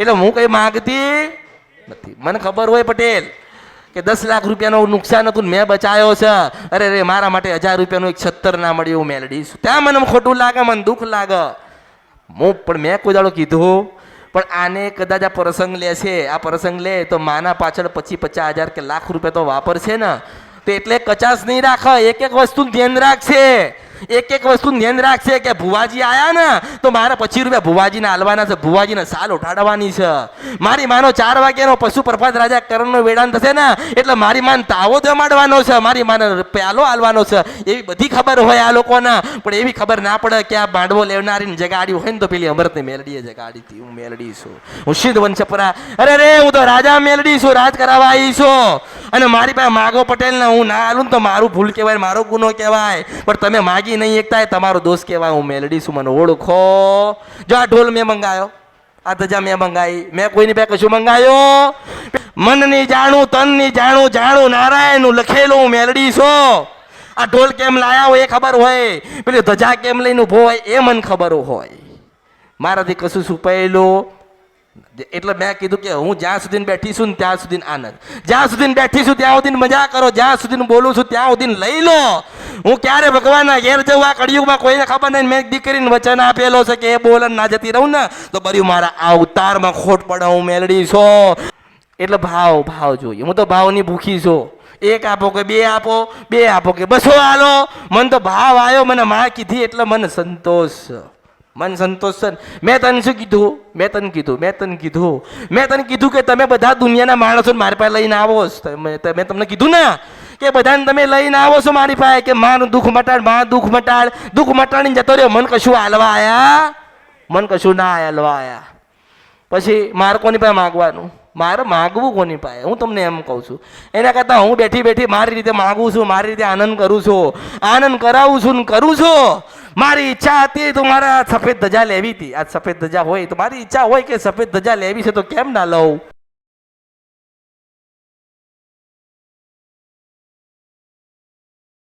એટલે હું કઈ માગતી નથી. મને ખબર હોય પટેલ કે 10 લાખ રૂપિયાનું નુકસાન હતું ને મેં બચાયો છે. અરે રે મારા માટે 1000 રૂપિયાનું એક 76 ના મળ્યું મેલડી. ત્યાં મને ખોટું લાગે, મને દુઃખ લાગે. પણ મેં કોઈ દાડો કીધું પણ આને કદાચ આ પ્રસંગ લે છે, આ પ્રસંગ લે તો માના પાછળ 25,000 કે લાખ રૂપિયા તો વાપરશે ને, તો એટલે કચાશ નહીં રાખે. એક એક વસ્તુ ધ્યાન રાખશે, એક એક વસ્તુ ધ્યાન રાખશે કે ભુવાજી આયા ને તો મારે 25 રૂપિયા ભુવાજીને હાલવાના છે, ભુવાજીને સાલ ઉઠાડવાની છે. મારી માનો 4 વાગ્યાનો પશુ પ્રભાત રાજા કરણનો વેડાન થશે ને એટલે મારી માન તાવો જમાડવાનો છે, મારી માને પ્યાલો હાલવાનો છે. એવી બધી ખબર હોય આ લોકોને, પણ એવી ખબર ના પડે કે આ માંડવો લેવનારી જગાડી હોય ને તો પેલી અમૃતની મેલડીએ જગાડી હતી. હું મેલડી છું, હું સિદ્ધ વંશપરા. અરે રે હું તો રાજા મેલડી છું, રાજ કરાવવા આવી છું. અને મારી પાસે માગો પટેલ ને હું ના હાલું તો મારું ભૂલ કહેવાય, મારો ગુનો કહેવાય. પણ તમે માગી નહીં એકતા તમારો દોષ કહેવાય. હું મેલડી છું, મને ઓળખો. જો આ ઢોલ મેં મંગાયો, આ ધજા મેં મંગાવી, મેં કોઈની પાસે કશું મંગાયો? મન ની જાણું, તન ની જાણું, જાણું નારાયણ નું લખેલું. હું મેલડી છું. આ ઢોલ કેમ લાયા હોય એ ખબર હોય, પેલી ધજા કેમ લઈને ઉભો હોય એ મને ખબર હોય. મારાથી કશું છુપાયેલું. એટલે મેં કીધું કે હું જ્યાં સુધી બેઠી છું ને ત્યાં સુધી આનંદ, જ્યાં સુધી બેઠી છું ત્યાં સુધી મજા કરો, જ્યાં સુધી બોલું છું ત્યાં સુધી લઈ લો. હું ક્યારે ભગવાનના ઘેર જવું આ કળિયુગમાં કોઈને ખબર નહીં. મેં દીકરીને વચન આપેલો છે કે એ બોલન ના જતી રહું ને તો બર્યું મારા આ અવતારમાં ખોટ પડે. હું મેલડી છું. એટલે ભાવ ભાવ જોઈએ. હું તો ભાવની ભૂખી છું. 1 આપો કે 2 આપો, 2 આપો કે 200 આલો. મને તો ભાવ આવ્યો, મને માં કીધી એટલે મને સંતોષ છે. મન સંતોષ છે. મેં તને શું કીધું? મેં તને કીધું કે તમે બધા દુનિયાના માણસો મારી પાસે લઈને આવો. મેં તમને કીધું ને કે બધાને તમે લઈને આવો છો મારી પાસે કે મારું દુઃખ મટાડ, માં દુઃખ મટાડ. દુઃખ મટાડીને જતો રહ્યો. મન કશું હાલવા આયા? મન કશું ના હાલવા આયા. પછી મારે કોની પાસે માગવાનું? મારે માગવું કોની પાસે? હું તમને એમ કહું છું, એના કરતાં હું બેઠી બેઠી મારી રીતે માગું છું, મારી રીતે આનંદ કરું છું, આનંદ કરાવું છું ને કરું છું. મારી ઈચ્છા હતી તો મારે સફેદ ધજા લેવી હતી. આ સફેદ ધજા હોય તો મારી ઈચ્છા હોય કે સફેદ ધજા લેવી છે તો કેમ ના લઉં?